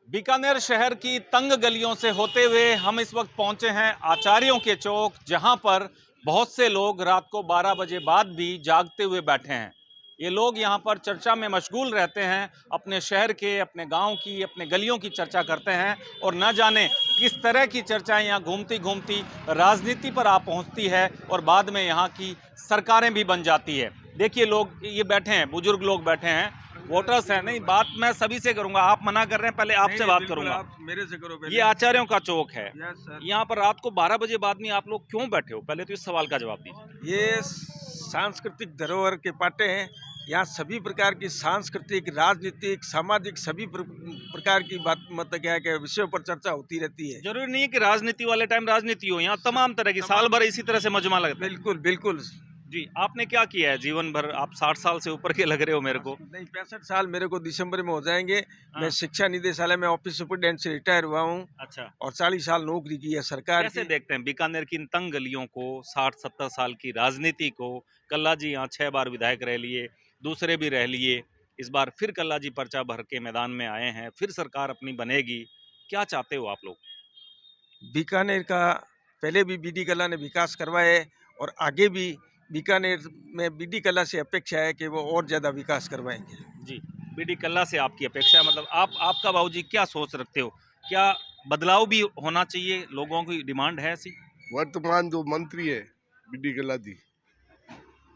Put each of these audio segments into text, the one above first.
बीकानेर शहर की तंग गलियों से होते हुए हम इस वक्त पहुंचे हैं आचार्यों के चौक, जहां पर बहुत से लोग रात को 12 बजे बाद भी जागते हुए बैठे हैं। ये लोग यहां पर चर्चा में मशगूल रहते हैं, अपने शहर के, अपने गांव की, अपने गलियों की चर्चा करते हैं और न जाने किस तरह की चर्चाएं यहाँ घूमती घूमती राजनीति पर आ पहुंचती है और बाद में यहाँ की सरकारें भी बन जाती है। देखिए लोग ये बैठे हैं, बुजुर्ग लोग बैठे हैं, वोटर्स हैं। नहीं, बात मैं सभी से करूंगा, आप मना कर रहे हैं, पहले आपसे बात करूंगा। आप मेरे से करो पहले। ये आचार्यों का चौक है, यस सर। यहाँ पर रात को 12 बजे बाद में आप लोग क्यों बैठे हो? पहले तो इस सवाल का जवाब दीजिए। ये सांस्कृतिक धरोहर के पाटे हैं। यहाँ सभी प्रकार की सांस्कृतिक, राजनीतिक, सामाजिक सभी प्रकार की बात मतलब क्या है कि विषयों पर चर्चा होती रहती है। जरूरी नहीं है कि राजनीति वाले टाइम राजनीति हो, यहाँ तमाम तरह की साल भर इसी तरह से मजमा लगता है। बिल्कुल बिल्कुल। जी, आपने क्या किया है जीवन भर? आप 60 साल से ऊपर के लग रहे हो मेरे को। नहीं, 65 साल मेरे को दिसंबर में हो जाएंगे। हाँ। मैं शिक्षा निदेशालय में ऑफिस सुपरिटेंडेंट से रिटायर हुआ हूँ अच्छा, और 40 साल नौकरी की है सरकार कैसे की। देखते हैं बीकानेर की इन तंग गलियों को, 60-70 साल की राजनीति को? कल्ला जी यहाँ 6 बार विधायक रह लिए, दूसरे भी रह लिए, इस बार फिर कल्ला जी पर्चा भर के मैदान में आए हैं, फिर सरकार अपनी बनेगी। क्या चाहते हो आप लोग? बीकानेर का पहले भी बीडी कला ने विकास करवाया है और आगे भी बीकानेर में बीडी कला से अपेक्षा है कि वो और ज़्यादा विकास करवाएंगे। जी, बीडी कल्ला से आपकी अपेक्षा है, मतलब आपका बाबूजी क्या सोच रखते हो? क्या बदलाव भी होना चाहिए? लोगों की डिमांड है ऐसी? वर्तमान जो मंत्री है बीडी कल्लादी,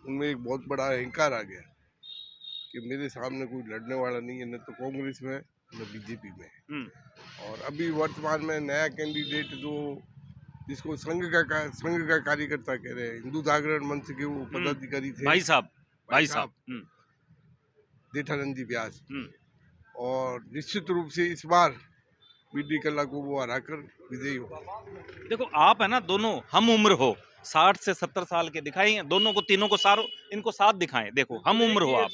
उनमें एक बहुत बड़ा अहंकार आ गया कि मेरे सामने कोई लड़ने वाला नहीं है, न तो कांग्रेस में न बीजेपी में। और अभी वर्तमान में नया कैंडिडेट जो जिसको संघ का कार्यकर्ता कह रहे हैं, हिंदू जागरण मंच के वो पदाधिकारी थे, भाई साहब। जेठानंद जी व्यास, और निश्चित रूप से इस बार बीडी कल्ला को वो हराकर विजयी होगा। देखो आप है ना, दोनों हम उम्र हो, 60 से 70 साल के दिखाई हैं दोनों को, तीनों को, सारों इनको साथ दिखाएं। देखो हम उम्र हो आप,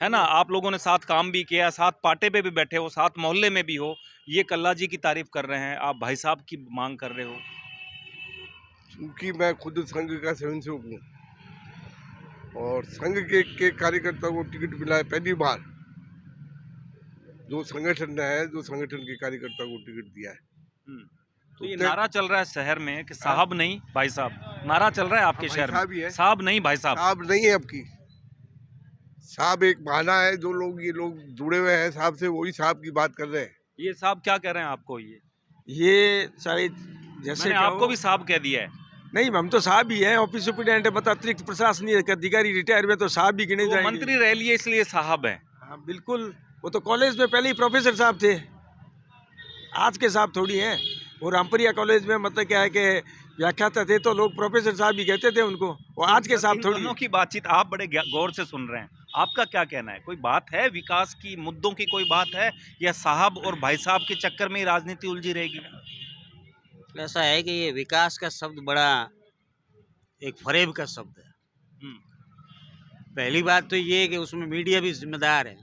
है ना, आप लोगों ने साथ काम भी किया, साथ पाटे पे भी बैठे हो, साथ मोहल्ले में भी हो। ये कल्ला जी की तारीफ कर रहे हैं, आप भाई साहब की मांग कर रहे हो। क्योंकि मैं खुद संघ का स्वयंसेवक हूँ और संघ के कार्यकर्ता को टिकट मिला है पहली बार। जो संगठन है, जो संगठन के कार्यकर्ता को टिकट दिया है। तो ये नारा चल रहा है शहर में कि साहब नहीं भाई साहब, नारा चल रहा है आपके शहर में, साहब नहीं भाई साहब। साहब नहीं है आपकी, साहब एक बहाना है। जो लोग ये लोग जुड़े हुए हैं साहब से, वही साहब की बात कर रहे हैं। ये साहब क्या कह रहे हैं आपको? ये शायद जैसे मैंने आपको भी साहब कह दिया है। नहीं, हम तो साहब ही हैं, ऑफिस सुपरिटेंडेंट है, मतलब अतिरिक्त प्रशासनिक अधिकारी रिटायर हुए तो साहब भी गिने वो जाएंगे। मंत्री रह लिए इसलिए साहब है। हाँ बिल्कुल, वो तो कॉलेज में पहले ही प्रोफेसर साहब थे, आज के साहब थोड़ी हैं। और रामपुरिया कॉलेज में मतलब क्या है कि व्याख्याता थे तो लोग प्रोफेसर साहब ही कहते थे उनको, वो आज के साहब थोड़ी। दोनों की बातचीत आप बड़े गौर से सुन रहे हैं, आपका क्या कहना है? कोई बात है विकास की, मुद्दों की कोई बात है, या साहब और भाई साहब के चक्कर में ही राजनीति उलझी रहेगी? ऐसा है कि ये विकास का शब्द बड़ा एक फरेब का शब्द है। पहली बात तो ये है कि उसमें मीडिया भी जिम्मेदार है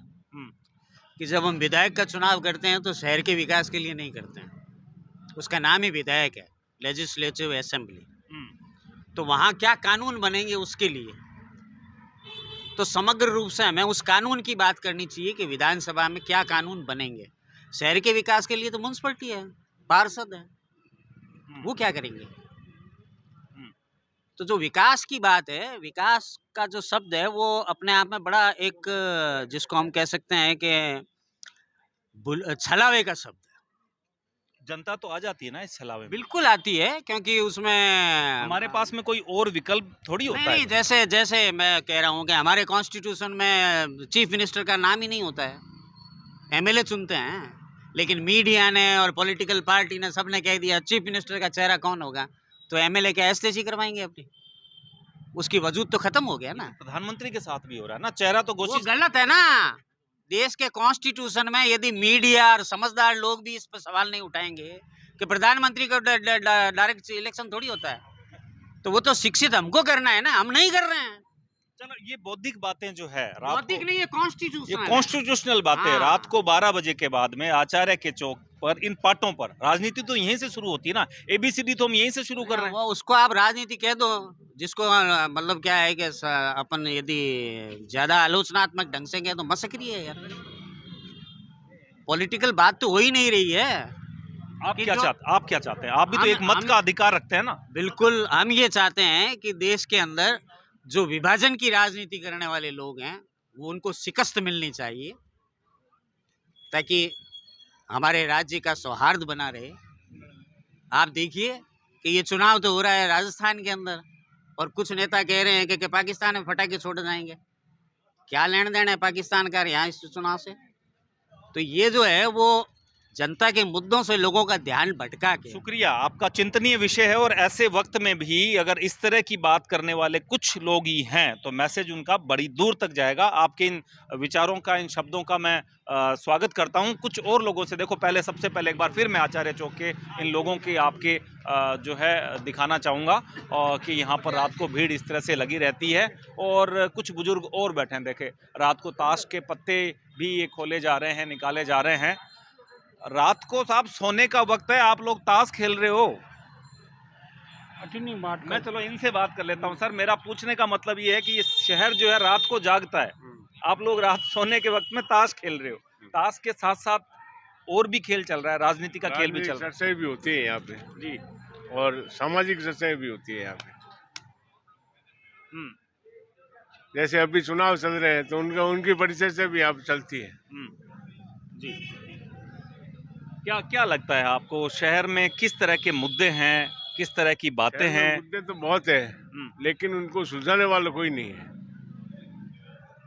कि जब हम विधायक का चुनाव करते हैं तो शहर के विकास के लिए नहीं करते हैं, उसका नाम ही विधायक है, लेजिस्लेटिव असेंबली। तो वहाँ क्या कानून बनेंगे उसके लिए तो समग्र रूप से हमें उस कानून की बात करनी चाहिए कि विधानसभा में क्या कानून बनेंगे। शहर के विकास के लिए तो म्युनिसिपलिटी है, पार्षद है, वो क्या करेंगे? तो जो विकास की बात है, विकास का जो शब्द है वो अपने आप में बड़ा एक, जिसको हम कह सकते हैं कि छलावे का शब्द है। जनता तो आ जाती है ना इस छलावे में? बिल्कुल आती है, क्योंकि उसमें हमारे पास में कोई और विकल्प थोड़ी होता है। नहीं, जैसे मैं कह रहा हूँ कि हमारे कॉन्स्टिट्यूशन में चीफ मिनिस्टर का नाम ही नहीं होता है, एमएलए चुनते हैं। लेकिन मीडिया ने और पॉलिटिकल पार्टी ने सबने कह दिया चीफ मिनिस्टर का चेहरा कौन होगा, तो एमएलए क्या एसटीसी करवाएंगे अपनी? उसकी वजूद तो खत्म हो गया ना। प्रधानमंत्री के साथ भी हो रहा है ना, चेहरा तो वो घोषित। गलत है ना। देश के कॉन्स्टिट्यूशन में यदि मीडिया और समझदार लोग भी इस पर सवाल नहीं उठाएंगे कि प्रधानमंत्री का डायरेक्ट इलेक्शन थोड़ी होता है, तो वो तो शिक्षित हमको करना है ना, हम नहीं कर रहे हैं। चलो ये बौद्धिक बातें जो है, बौद्धिक नहीं, ये कॉन्स्टिट्यूशन, ये कॉन्स्टिट्यूशनल बातें। हाँ। रात को 12 बजे के बाद में आचार्य के चौक पर इन पाटों पर राजनीति तो यहीं से शुरू होती है ना, एबीसीडी तो हम यहीं से शुरू कर रहे हैं। वो उसको आप राजनीति कह दो, जिसको मतलब क्या है कि अपन यदि ज्यादा आलोचनात्मक ढंग से कह तो मसकरी है यार। पॉलिटिकल बात तो हो ही नहीं रही है। आप कि क्या जो- चाहते आप क्या चाहते हैं? आप भी तो एक मत हम- का अधिकार रखते हैं ना। बिल्कुल, हम ये चाहते हैं कि देश के अंदर जो विभाजन की राजनीति करने वाले लोग हैं वो उनको शिकस्त मिलनी चाहिए, ताकि हमारे राज्य का सौहार्द बना रहे। आप देखिए कि ये चुनाव तो हो रहा है राजस्थान के अंदर, और कुछ नेता कह रहे हैं कि पाकिस्तान में फटाके छोड़ जाएंगे। क्या लेन देन है पाकिस्तान का यहाँ इस चुनाव से? तो ये जो है वो जनता के मुद्दों से लोगों का ध्यान भटका के, शुक्रिया, आपका चिंतनीय विषय है और ऐसे वक्त में भी अगर इस तरह की बात करने वाले कुछ लोग ही हैं तो मैसेज उनका बड़ी दूर तक जाएगा। आपके इन विचारों का, इन शब्दों का मैं स्वागत करता हूं। कुछ और लोगों से देखो, पहले सबसे पहले एक बार फिर मैं आचार्य चौक के इन लोगों की आपके जो है दिखाना चाहूँगा कि यहाँ पर रात को भीड़ इस तरह से लगी रहती है और कुछ बुजुर्ग और बैठे हैं। देखे, रात को ताश के पत्ते भी ये खोले जा रहे हैं, निकाले जा रहे हैं। रात को साहब सोने का वक्त है, आप लोग ताश खेल रहे हो। मैं चलो इनसे बात कर लेता हूँ। सर, मेरा पूछने का मतलब ये है कि ये शहर जो है रात को जागता है, आप लोग रात सोने के वक्त में ताश खेल रहे हो। ताश के साथ साथ और भी खेल चल रहा है, राजनीति का खेल भी चल रहा है। चर्चाएं भी होती है यहाँ पे जी। और सामाजिक चर्चाएं भी होती है यहाँ पे। जैसे अभी चुनाव चल रहे हैं तो उनकी परिचर्चा भी यहाँ पे चलती है। जी। क्या क्या लगता है आपको, शहर में किस तरह के मुद्दे हैं, किस तरह की बातें शहर में हैं? मुद्दे तो बहुत है, लेकिन उनको सुलझाने वाला कोई नहीं है।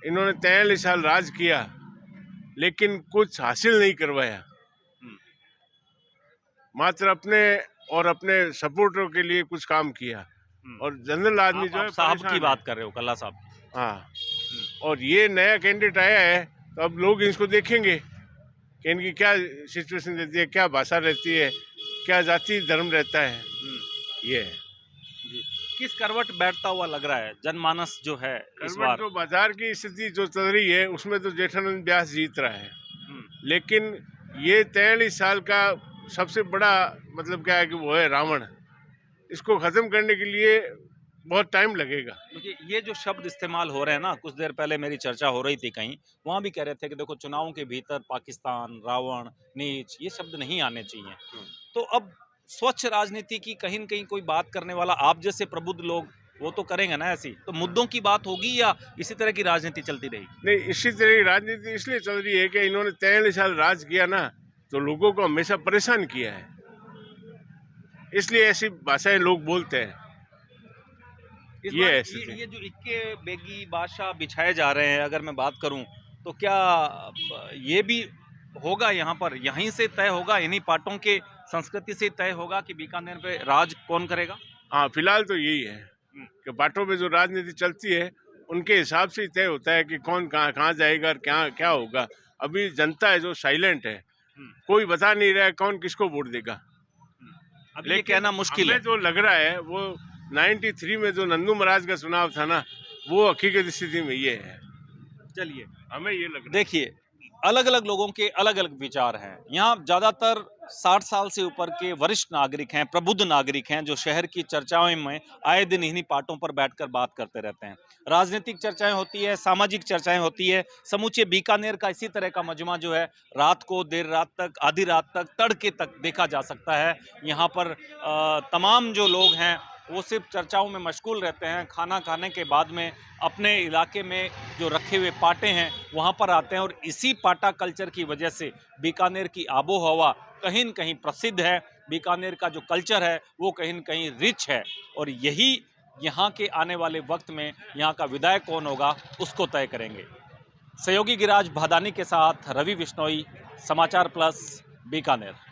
इन्होंने 43 साल राज किया लेकिन कुछ हासिल नहीं करवाया। मात्र अपने और अपने सपोर्टरों के लिए कुछ काम किया और जनरल आदमी जो है साहब परेशान की है। बात कर रहे हो, कल्ला साहब। हाँ, और ये नया कैंडिडेट आया है तो अब लोग इसको देखेंगे कि इनकी क्या सिचुएशन रहती है, क्या भाषा रहती है, क्या जाति धर्म रहता है। ये है किस करवट बैठता हुआ लग रहा है जनमानस जो है इस करवट। बार? जो बाजार की स्थिति जो चल रही है उसमें तो जेठानंद व्यास जीत रहा है, लेकिन ये 43 साल का सबसे बड़ा मतलब क्या है कि वो है रावण। इसको खत्म करने के लिए बहुत टाइम लगेगा। देखिए, ये जो शब्द इस्तेमाल हो रहे हैं ना, कुछ देर पहले मेरी चर्चा हो रही थी कहीं, वहाँ भी कह रहे थे कि देखो चुनावों के भीतर पाकिस्तान, रावण, नीच, ये शब्द नहीं आने चाहिए। तो अब स्वच्छ राजनीति की कहीं न कहीं कोई बात करने वाला आप जैसे प्रबुद्ध लोग वो तो करेंगे ना ऐसी, तो मुद्दों की बात होगी या इसी तरह की राजनीति चलती रहेगी? नहीं, इसी तरह की राजनीति इसलिए चल रही है कि इन्होंने 43 साल राज किया ना, तो लोगों को हमेशा परेशान किया है, इसलिए ऐसी भाषाएं लोग बोलते हैं। इस ये बार है स्थिति। ये जो इक्के बेगी बादशाह बिछाए जा रहे हैं, अगर मैं बात करूं तो क्या ये भी होगा यहाँ पर, यहीं से तय होगा, इन्हीं पार्टों के संस्कृति से तय होगा कि बीकानेर पे राज कौन करेगा? हाँ, फिलहाल तो यही है कि बाटों में जो राजनीति चलती है उनके हिसाब से ही तय होता है कि कौन कहाँ जाएगा और क्या क्या होगा। अभी जनता है जो साइलेंट है, कोई बता नहीं रहा है कौन किसको वोट देगा। अब ये कहना मुश्किल है। हमें जो लग रहा है वो 93 में जो नंदू महाराज का चुनाव था ना, वो हकीकत स्थिति में ये है। चलिए, हमें ये लग रहा है। देखिए, अलग अलग लोगों के अलग अलग विचार हैं। यहाँ ज़्यादातर 60 साल से ऊपर के वरिष्ठ नागरिक हैं, प्रबुद्ध नागरिक हैं, जो शहर की चर्चाओं में आए दिन इन्हीं पार्टों पर बैठकर बात करते रहते हैं। राजनीतिक चर्चाएं होती है, सामाजिक चर्चाएं होती है। समूचे बीकानेर का इसी तरह का मजमा जो है रात को देर रात तक, आधी रात तक, तड़के तक देखा जा सकता है। यहाँ पर तमाम जो लोग हैं वो सिर्फ चर्चाओं में मशगूल रहते हैं। खाना खाने के बाद में अपने इलाके में जो रखे हुए पाटे हैं वहाँ पर आते हैं और इसी पाटा कल्चर की वजह से बीकानेर की आबो हवा कहीं न कहीं प्रसिद्ध है। बीकानेर का जो कल्चर है वो कहीं न कहीं रिच है और यही यहाँ के आने वाले वक्त में यहाँ का विधायक कौन होगा उसको तय करेंगे। सहयोगी गिराज भादानी के साथ रवि बिश्नोई, समाचार प्लस, बीकानेर।